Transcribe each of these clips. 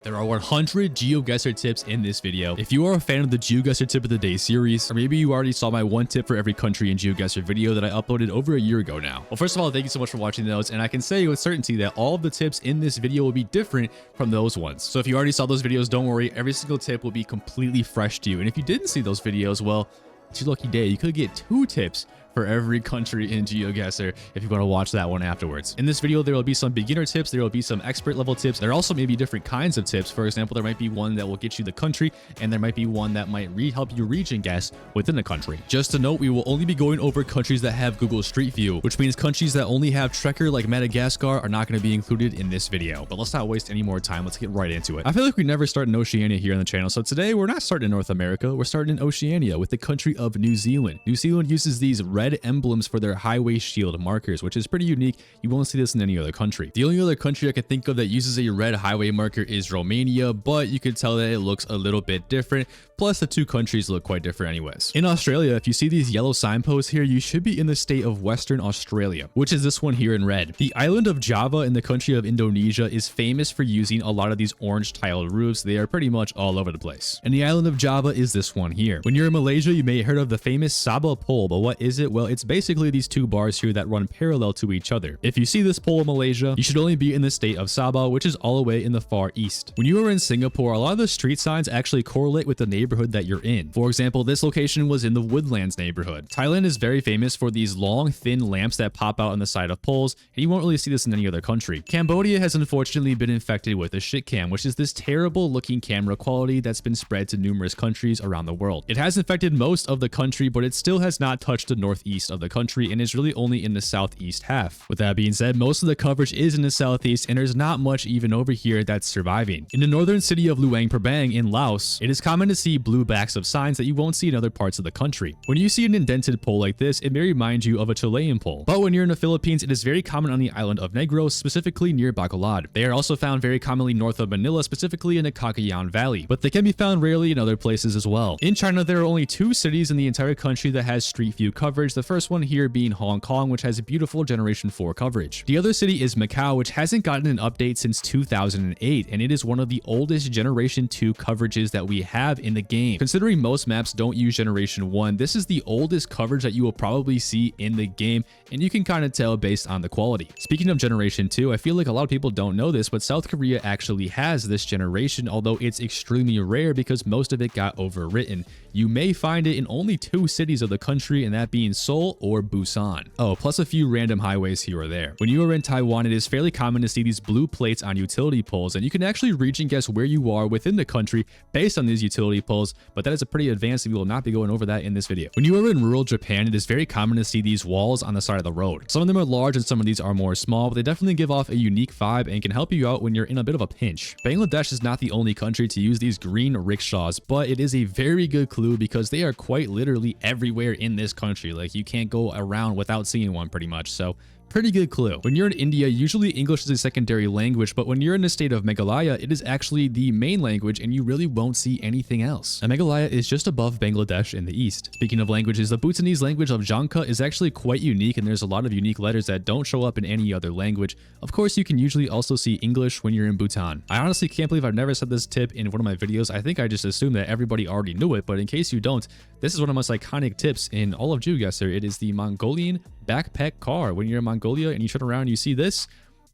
There are 100 GeoGuessr tips in this video. If you are a fan of the GeoGuessr tip of the day series, or maybe you already saw my one tip for every country in GeoGuessr video that I uploaded over a year ago now. Well, first of all, thank you so much for watching those, and I can say with certainty that all of the tips in this video will be different from those ones. So if you already saw those videos, don't worry, every single tip will be completely fresh to you. And if you didn't see those videos, well, it's your lucky day. You could get 2 tips for every country in GeoGuessr if you want to watch that one afterwards. In this video, there will be some beginner tips, there will be some expert level tips. There also may be different kinds of tips. For example, there might be one that will get you the country, and there might be one that might help you region guess within the country. Just to note, we will only be going over countries that have Google Street View, which means countries that only have Trekker like Madagascar are not going to be included in this video. But let's not waste any more time. Let's get right into it. I feel like we never start in Oceania here on the channel, so today we're not starting in North America, we're starting in Oceania with the country of New Zealand. New Zealand uses these red emblems for their highway shield markers, which is pretty unique. You won't see this in any other country. The only other country I can think of that uses a red highway marker is Romania, but you can tell that it looks a little bit different. Plus, the two countries look quite different anyways. In Australia, if you see these yellow signposts here, you should be in the state of Western Australia, which is this one here in red. The island of Java in the country of Indonesia is famous for using a lot of these orange tiled roofs. They are pretty much all over the place. And the island of Java is this one here. When you're in Malaysia, you may have heard of the famous Sabah pole, but what is it? Well, it's basically these two bars here that run parallel to each other. If you see this pole in Malaysia, you should only be in the state of Sabah, which is all the way in the far east. When you are in Singapore, a lot of the street signs actually correlate with the neighborhood that you're in. For example, this location was in the Woodlands neighborhood. Thailand is very famous for these long, thin lamps that pop out on the side of poles, and you won't really see this in any other country. Cambodia has unfortunately been infected with a shit cam, which is this terrible looking camera quality that's been spread to numerous countries around the world. It has infected most of the country, but it still has not touched the northeast of the country and is really only in the southeast half. With that being said, most of the coverage is in the southeast, and there's not much even over here that's surviving. In the northern city of Luang Prabang in Laos, it is common to see blue backs of signs that you won't see in other parts of the country. When you see an indented pole like this, it may remind you of a Chilean pole. But when you're in the Philippines, it is very common on the island of Negros, specifically near Bacolod. They are also found very commonly north of Manila, specifically in the Cagayan Valley, but they can be found rarely in other places as well. In China, there are only 2 cities in the entire country that has street view coverage, the first one here being Hong Kong, which has a beautiful Generation 4 coverage. The other city is Macau, which hasn't gotten an update since 2008, and it is one of the oldest Generation 2 coverages that we have in the game. Considering most maps don't use Generation 1, this is the oldest coverage that you will probably see in the game, and you can kind of tell based on the quality. Speaking of Generation 2, I feel like a lot of people don't know this, but South Korea actually has this generation, although it's extremely rare because most of it got overwritten. You may find it in only 2 cities of the country, and that being Seoul or Busan. Oh, plus a few random highways here or there. When you are in Taiwan, it is fairly common to see these blue plates on utility poles, and you can actually region guess where you are within the country based on these utility poles, but that is a pretty advanced, and we will not be going over that in this video. When you are in rural Japan, it is very common to see these walls on the side of the road. Some of them are large and some of these are more small, but they definitely give off a unique vibe and can help you out when you're in a bit of a pinch. Bangladesh is not the only country to use these green rickshaws, but it is a very good clue because they are quite literally everywhere in this country. Like, you can't go around without seeing one pretty much, so pretty good clue. When you're in India, usually English is a secondary language, but when you're in the state of Meghalaya, it is actually the main language and you really won't see anything else. And Meghalaya is just above Bangladesh in the east. Speaking of languages, the Bhutanese language of Jangka is actually quite unique, and there's a lot of unique letters that don't show up in any other language. Of course, you can usually also see English when you're in Bhutan. I honestly can't believe I've never said this tip in one of my videos. I think I just assumed that everybody already knew it, but in case you don't, this is one of the most iconic tips in all of GeoGuessr. It is the Mongolian backpack car. When you're in Mongolia and you turn around and you see this,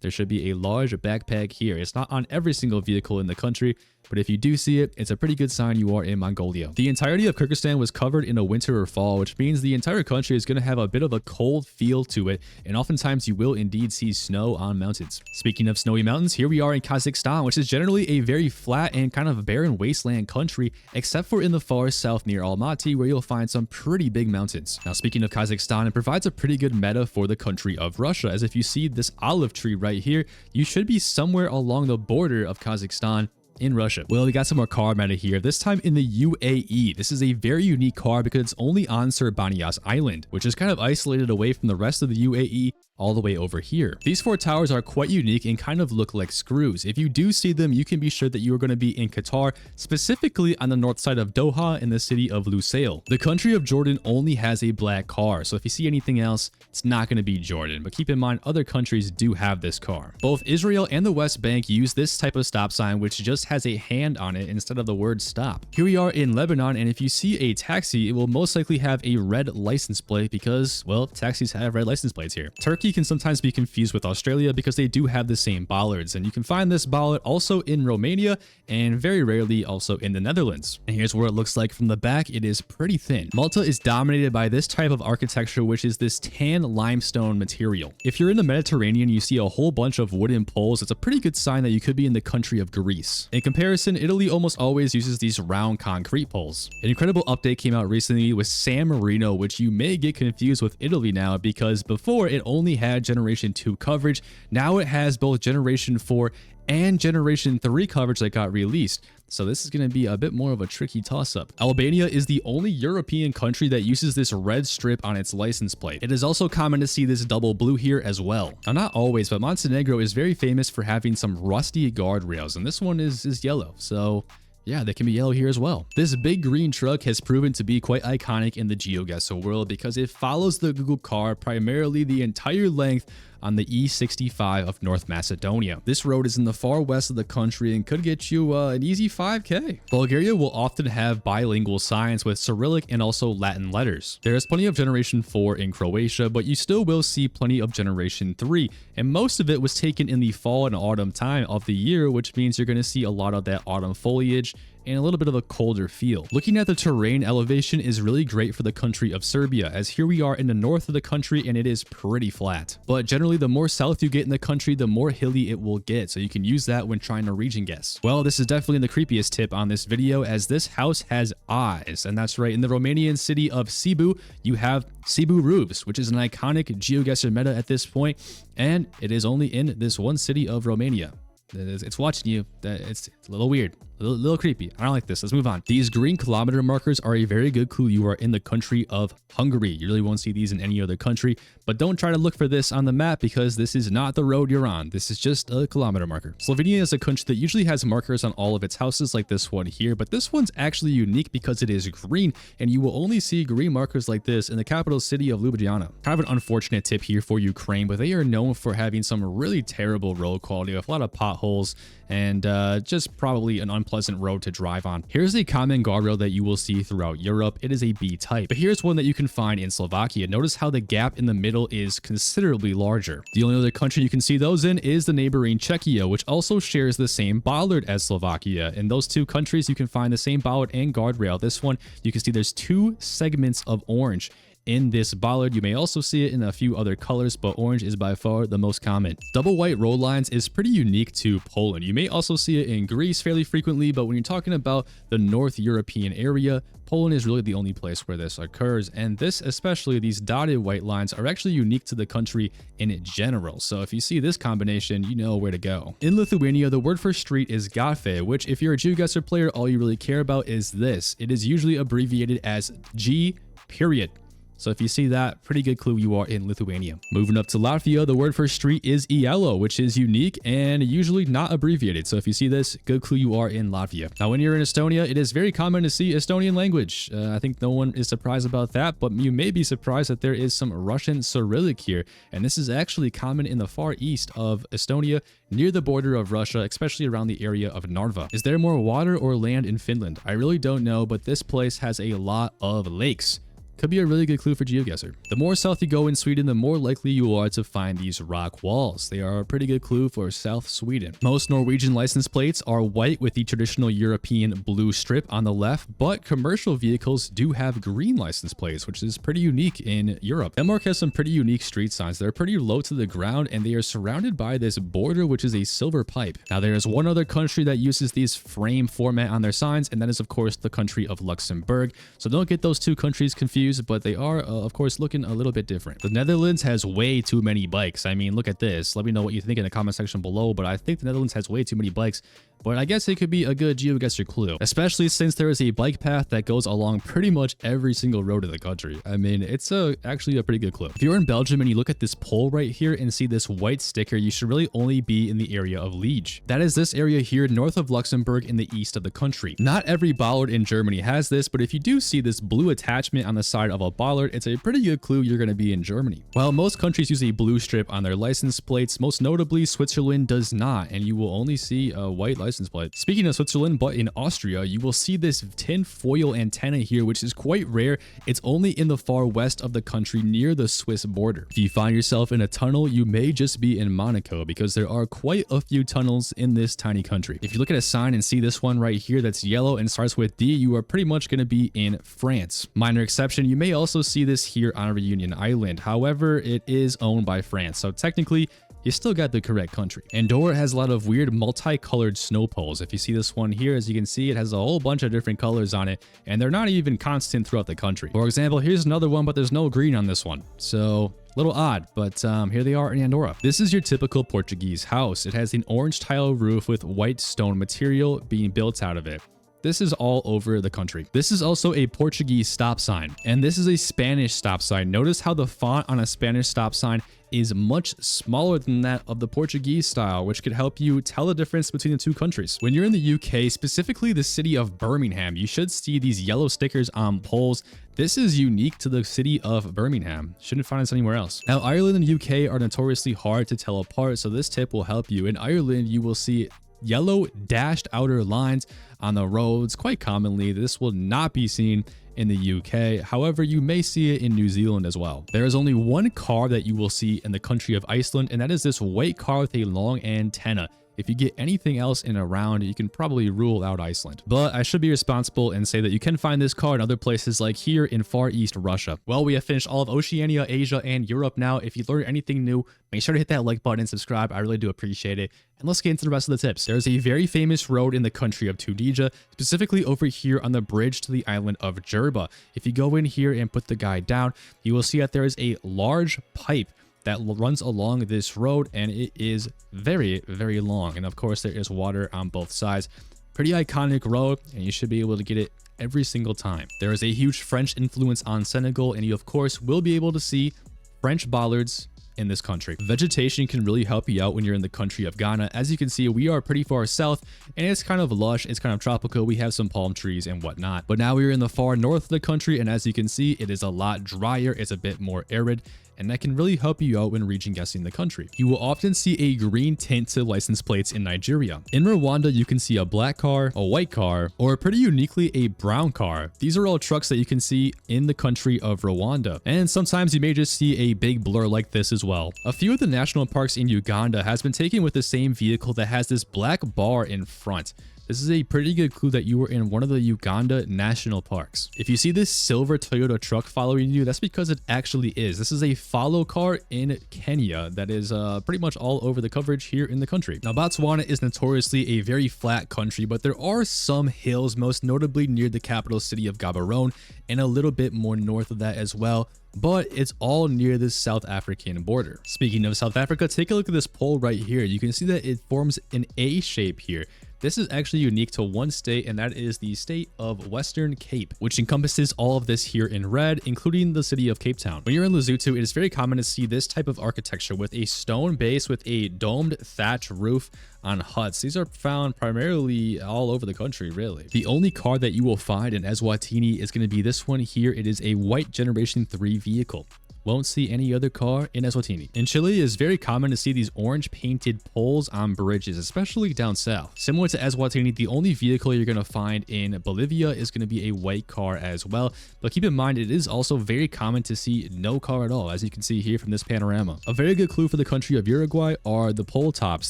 there should be a large backpack here. It's not on every single vehicle in the country, but if you do see it, it's a pretty good sign you are in Mongolia. The entirety of Kyrgyzstan was covered in a winter or fall, which means the entire country is going to have a bit of a cold feel to it, and oftentimes you will indeed see snow on mountains. Speaking of snowy mountains, here we are in Kazakhstan, which is generally a very flat and kind of barren wasteland country, except for in the far south near Almaty, where you'll find some pretty big mountains. Now, speaking of Kazakhstan, it provides a pretty good meta for the country of Russia, as if you see this olive tree right here, you should be somewhere along the border of Kazakhstan in Russia. Well, we got some more car meta here, this time in the UAE. This is a very unique car because it's only on Sir Banias Island, which is kind of isolated away from the rest of the UAE, all the way over here. These 4 towers are quite unique and kind of look like screws. If you do see them, you can be sure that you are going to be in Qatar, specifically on the north side of Doha in the city of Lusail. The country of Jordan only has a black car, so if you see anything else, it's not going to be Jordan, but keep in mind other countries do have this car. Both Israel and the West Bank use this type of stop sign, which just has a hand on it instead of the word stop. Here we are in Lebanon, and if you see a taxi, it will most likely have a red license plate because, well, taxis have red license plates here. Turkey can sometimes be confused with Australia because they do have the same bollards, and you can find this bollard also in Romania and very rarely also in the Netherlands. And here's what it looks like from the back. It is pretty thin. Malta is dominated by this type of architecture, which is this tan limestone material. If you're in the Mediterranean, you see a whole bunch of wooden poles. It's a pretty good sign that you could be in the country of Greece. In comparison, Italy almost always uses these round concrete poles. An incredible update came out recently with San Marino, which you may get confused with Italy now because before it only had Generation 2 coverage. Now it has both Generation 4 and Generation 3 coverage that got released. So this is going to be a bit more of a tricky toss-up. Albania is the only European country that uses this red strip on its license plate. It is also common to see this double blue here as well. Now, not always, but Montenegro is very famous for having some rusty guardrails, and this one is yellow. So yeah, they can be yellow here as well. This big green truck has proven to be quite iconic in the GeoGuessr world because it follows the Google car primarily the entire length on the E65 of North Macedonia. This road is in the far west of the country and could get you an easy 5K. Bulgaria will often have bilingual signs with Cyrillic and also Latin letters. There is plenty of Generation 4 in Croatia, but you still will see plenty of Generation 3, and most of it was taken in the fall and autumn time of the year, which means you're going to see a lot of that autumn foliage and a little bit of a colder feel. Looking at the terrain, elevation is really great for the country of Serbia, as here we are in the north of the country and it is pretty flat. But generally, the more south you get in the country, the more hilly it will get, so you can use that when trying to region guess. Well, this is definitely the creepiest tip on this video, as this house has eyes, and that's right, in the Romanian city of Sibiu, you have Sibiu roofs, which is an iconic GeoGuessr meta at this point, and it is only in this one city of Romania. It's watching you. It's a little weird, a little creepy. I don't like this. Let's move on. These green kilometer markers are a very good clue you are in the country of Hungary. You really won't see these in any other country, but don't try to look for this on the map because this is not the road you're on. This is just a kilometer marker. Slovenia is a country that usually has markers on all of its houses like this one here, but this one's actually unique because it is green, and you will only see green markers like this in the capital city of Ljubljana. Kind of an unfortunate tip here for Ukraine, but they are known for having some really terrible road quality with a lot of potholes and just probably an unpleasant road to drive on. Here's a common guardrail that you will see throughout Europe. It is a B type, but here's one that you can find in Slovakia. Notice how the gap in the middle is considerably larger. The only other country you can see those in is the neighboring Czechia, which also shares the same bollard as Slovakia. In those two countries, you can find the same bollard and guardrail. This one, you can see there's 2 segments of orange in this bollard. You may also see it in a few other colors, but orange is by far the most common. Double white road lines is pretty unique to Poland. You may also see it in Greece fairly frequently, but when you're talking about the North European area, Poland is really the only place where this occurs, and this, especially these dotted white lines, are actually unique to the country in general. So if you see this combination, you know where to go. In Lithuania, the word for street is gatve, which if you're a GeoGuessr player, all you really care about is this. It is usually abbreviated as G period. So if you see that, pretty good clue you are in Lithuania. Moving up to Latvia, the word for street is ielo, which is unique and usually not abbreviated. So if you see this, good clue you are in Latvia. Now, when you're in Estonia, it is very common to see Estonian language. I think no one is surprised about that, but you may be surprised that there is some Russian Cyrillic here. And this is actually common in the far east of Estonia, near the border of Russia, especially around the area of Narva. Is there more water or land in Finland? I really don't know, but this place has a lot of lakes. Could be a really good clue for GeoGuessr. The more south you go in Sweden, the more likely you are to find these rock walls. They are a pretty good clue for South Sweden. Most Norwegian license plates are white with the traditional European blue strip on the left, but commercial vehicles do have green license plates, which is pretty unique in Europe. Denmark has some pretty unique street signs. They're pretty low to the ground, and they are surrounded by this border, which is a silver pipe. Now, there is one other country that uses these frame format on their signs, and that is, of course, the country of Luxembourg. So don't get those two countries confused, but they are, of course, looking a little bit different. The Netherlands has way too many bikes. I mean, look at this. Let me know what you think in the comment section below, but I think the Netherlands has way too many bikes. but I guess it could be a good GeoGuessr clue, especially since there is a bike path that goes along pretty much every single road in the country. I mean, it's actually a pretty good clue. If you're in Belgium and you look at this pole right here and see this white sticker, you should really only be in the area of Liege. That is this area here north of Luxembourg in the east of the country. Not every bollard in Germany has this, but if you do see this blue attachment on the side of a bollard, it's a pretty good clue you're going to be in Germany. While most countries use a blue strip on their license plates, most notably Switzerland does not, and you will only see a white license plate. Speaking of Switzerland, but in Austria, you will see this tin foil antenna here, which is quite rare. It's only in the far west of the country near the Swiss border. If you find yourself in a tunnel, you may just be in Monaco because there are quite a few tunnels in this tiny country. If you look at a sign and see this one right here that's yellow and starts with D, you are pretty much going to be in France. Minor exception, you may also see this here on Reunion Island. However, it is owned by France, so technically you still got the correct country. Andorra has a lot of weird multicolored snow poles. If you see this one here, as you can see, it has a whole bunch of different colors on it, and they're not even constant throughout the country. For example, here's another one, but there's no green on this one. So little odd, but here they are in Andorra. This is your typical Portuguese house. It has an orange tile roof with white stone material being built out of it. This is all over the country. This is also a Portuguese stop sign, and this is a Spanish stop sign. Notice how the font on a Spanish stop sign is much smaller than that of the Portuguese style, which could help you tell the difference between the two countries. When you're in the UK, specifically the city of Birmingham, you should see these yellow stickers on poles. This is unique to the city of Birmingham. Shouldn't find this anywhere else. Now, Ireland and UK are notoriously hard to tell apart, so this tip will help you. In Ireland, you will see yellow dashed outer lines on the roads. Quite commonly, this will not be seen in the UK. However, you may see it in New Zealand as well. There is only one car that you will see in the country of Iceland, and that is this white car with a long antenna. If you get anything else in around, you can probably rule out Iceland. But I should be responsible and say that you can find this car in other places like here in Far East Russia. Well, we have finished all of Oceania, Asia, and Europe now. If you learned anything new, make sure to hit that like button and subscribe. I really do appreciate it. And let's get into the rest of the tips. There's a very famous road in the country of Tunisia, specifically over here on the bridge to the island of Jerba. If you go in here and put the guide down, you will see that there is a large pipe that runs along this road, and it is very, very long. And of course, there is water on both sides. Pretty iconic road, and you should be able to get it every single time. There is a huge French influence on Senegal, and you of course will be able to see French bollards in this country. Vegetation can really help you out when you're in the country of Ghana. As you can see, we are pretty far south, and it's kind of lush, it's kind of tropical. We have some palm trees and whatnot. But now we're in the far north of the country, and as you can see, it is a lot drier, it's a bit more arid, and that can really help you out when region guessing the country. You will often see a green tint to license plates in Nigeria. In Rwanda, you can see a black car, a white car, or pretty uniquely a brown car. These are all trucks that you can see in the country of Rwanda. And sometimes you may just see a big blur like this as well. A few of the national parks in Uganda has been taken with the same vehicle that has this black bar in front. This is a pretty good clue that you were in one of the Uganda national parks. If you see this silver Toyota truck following you, that's because it actually is. This is a follow car in Kenya that is pretty much all over the coverage here in the country. Now, Botswana is notoriously a very flat country, but there are some hills, most notably near the capital city of Gaborone and a little bit more north of that as well. But it's all near the South African border. Speaking of South Africa, take a look at this pole right here. You can see that it forms an A shape here. This is actually unique to one state, and that is the state of Western Cape, which encompasses all of this here in red, including the city of Cape Town. When you're in Lesotho, it is very common to see this type of architecture with a stone base with a domed thatch roof on huts. These are found primarily all over the country, really. The only car that you will find in Eswatini is going to be this one here. It is a white Generation 3 vehicle. Won't see any other car in Eswatini. In Chile, it is very common to see these orange painted poles on bridges, especially down south. Similar to Eswatini, the only vehicle you're going to find in Bolivia is going to be a white car as well. But keep in mind, it is also very common to see no car at all, as you can see here from this panorama. A very good clue for the country of Uruguay are the pole tops.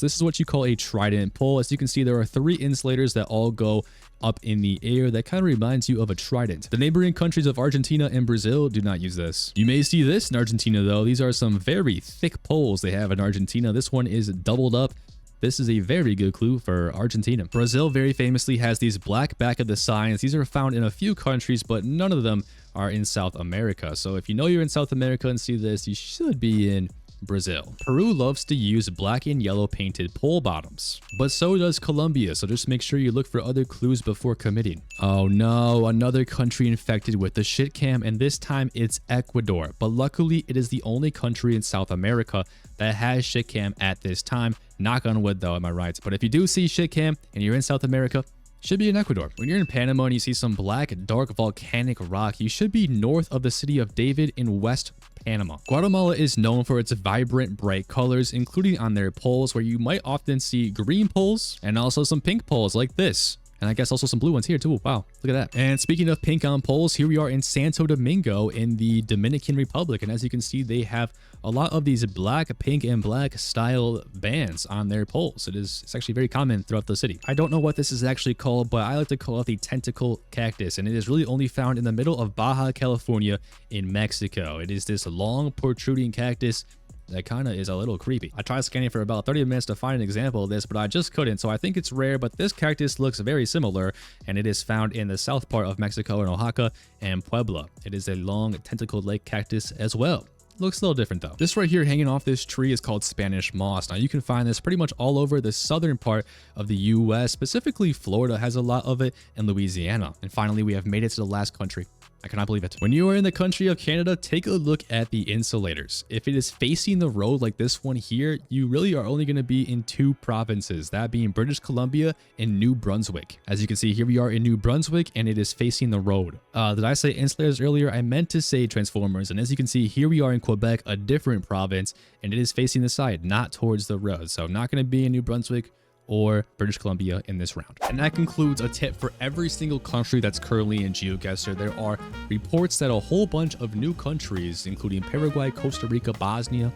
This is what you call a trident pole. As you can see, there are 3 insulators that all go up in the air that kind of reminds you of a trident. The neighboring countries of Argentina and Brazil do not use this. You may see this in Argentina though. These are some very thick poles they have in Argentina. This one is doubled up. This is a very good clue for Argentina. Brazil very famously has these black back of the signs. These are found in a few countries, but none of them are in South America. So if you know you're in South America and see this, you should be in Brazil. Peru loves to use black and yellow painted pole bottoms, but so does Colombia, so just make sure you look for other clues before committing. Oh no, another country infected with the shit cam, and this time it's Ecuador, but luckily it is the only country in South America that has shit cam at this time. Knock on wood though, am I right? But if you do see shit cam and you're in South America, should be in Ecuador. When you're in Panama and you see some black, dark volcanic rock, you should be north of the city of David in West Panama. Guatemala is known for its vibrant, bright colors, including on their poles, where you might often see green poles and also some pink poles like this. And I guess also some blue ones here too. Wow, look at that. And speaking of pink on poles, here we are in Santo Domingo in the Dominican Republic. And as you can see, they have a lot of these black, pink, and black style bands on their poles. It's actually very common throughout the city. I don't know what this is actually called, but I like to call it the tentacle cactus. And it is really only found in the middle of Baja California in Mexico. It is this long protruding cactus that kind of is a little creepy. I tried scanning for about 30 minutes to find an example of this, but I just couldn't. So I think it's rare, but this cactus looks very similar, and it is found in the south part of Mexico in Oaxaca and Puebla. It is a long tentacled lake cactus as well. Looks a little different though. This right here hanging off this tree is called Spanish moss. Now you can find this pretty much all over the southern part of the US, specifically Florida has a lot of it, and Louisiana. And finally, we have made it to the last country. I cannot believe it. When you are in the country of Canada, take a look at the insulators. If it is facing the road like this one here, you really are only going to be in two provinces, that being British Columbia and New Brunswick. As you can see, here we are in New Brunswick and it is facing the road. Did I say insulators earlier? I meant to say transformers. And as you can see, here we are in Quebec, a different province, and it is facing the side, not towards the road. So not going to be in New Brunswick or British Columbia in this round. And that concludes a tip for every single country that's currently in GeoGuessr. There are reports that a whole bunch of new countries, including Paraguay, Costa Rica, Bosnia,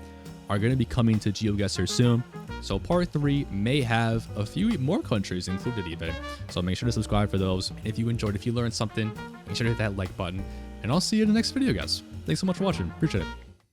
are going to be coming to GeoGuessr soon. So part 3 may have a few more countries included even. So make sure to subscribe for those. And if you enjoyed, if you learned something, make sure to hit that like button. And I'll see you in the next video, guys. Thanks so much for watching. Appreciate it.